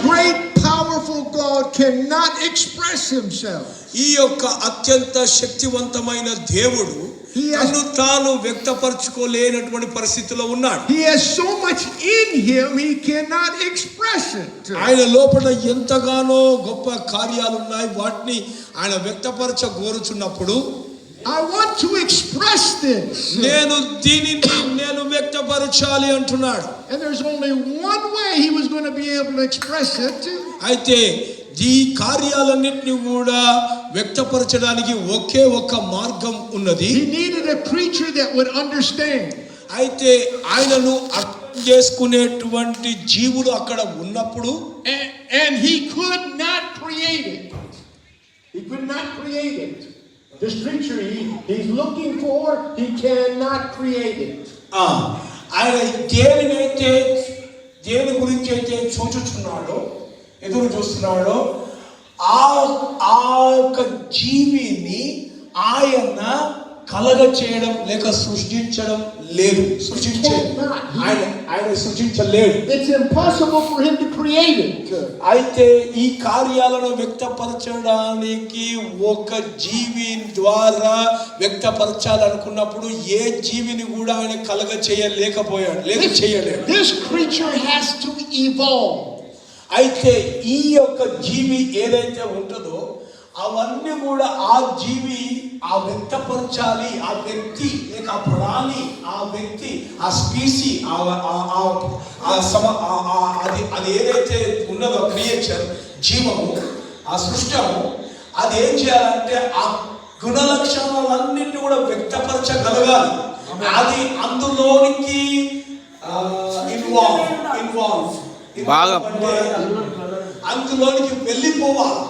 great powerful God cannot express himself. ఈ యొక్క అత్యంత శక్తివంతమైన దేవుడు తన్ను తాను వ్యక్తపరచుకోలేనటువంటి పరిస్థితిలో ఉన్నాడు. He has so much in him he cannot express it. ఆయన లోపల ఎంతగానో గొప్ప కార్యాలు ఉన్నాయి, వాటిని ఆయన వ్యక్తపరచగోరుచున్నప్పుడు I want to express this. నేను వ్యక్తపరచాలి అంటున్నాడు. And there's only one way he was going to be able to express it. అయితే ఈ కార్యాలన్నిటిని కూడా వ్యక్తపరచడానికి ఒకే ఒక్క మార్గం ఉన్నది. He needed a preacher that would understand. అయితే ఆయనను అర్థం చేసుకునేటువంటి జీవులు అక్కడ ఉన్నప్పుడు and he could not create it. He could not create it. This creature he's looking for, he cannot create it. ఆయన దేని గురించి అయితే చూచుచున్నాడో, ఎదురు చూస్తున్నాడో ఆ యొక్క జీవిని ఆయన కలగ చేయడం లేక సృష్టించడం లేదు. ఆయన సృష్టించలేడు. It's impossible for him to create it. అయితే ఈ కార్యాలను వ్యక్తపరచడానికి ఒక జీవి ద్వారా వ్యక్తపరచాలనుకున్నప్పుడు ఏ జీవిని కూడా ఆయన కలగ చేయలేకపోయాడు, చేయలేడు. This creature has to evolve. అయితే ఈ యొక్క జీవి ఏదైతే ఉంటుందో అవన్నీ కూడా ఆ జీవి ఆ వ్యక్తపరచాలి. ఆ వ్యక్తి లేక ఆ ప్రాణి, ఆ వ్యక్తి, ఆ స్పీసీ, అది ఏదైతే ఉన్నదో క్రియేచర్, జీవము, ఆ సృష్టము, అది ఏం చేయాలంటే ఆ గుణ లక్షణాలన్నింటినీ కూడా వ్యక్తపరచగలగాలి. అది అందులోనికి ఇన్వాల్వ్ బాగా అందులోనికి వెళ్ళిపోవాలి.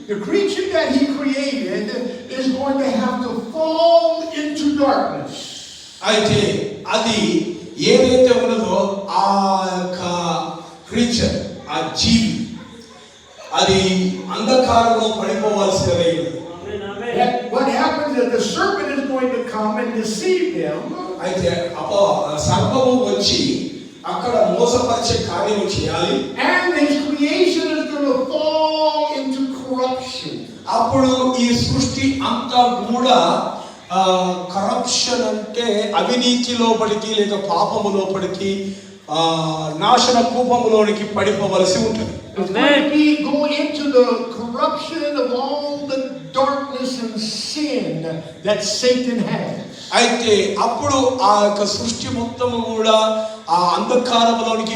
The creature that he created is going to have to fall into darkness. అయితే అది ఏదైతే ఉన్నదో ఆ యొక్క క్రీచర్, ఆ జీవి, అది అంధకారంలో పడిపోవాల్సినది. What happens is the serpent is going to come and deceive them. అయితే సర్పము వచ్చి అక్కడ మోసపరిచే కార్యం చేయాలి. And his creation is going to fall into corruption. అప్పుడు ఈ సృష్టి అంతా కూడా కరప్షన్ అంటే అవినీతి లోపలికి లేక పాపము లోపలికి నాశన కూపములోనికి పడిపోవలసి ఉంటుంది. It's going to be go into the corruption of all the darkness and sin that Satan has. అయితే అప్పుడు ఆ యొక్క సృష్టి మొత్తము కూడా ఆ అంధకారంలోనికి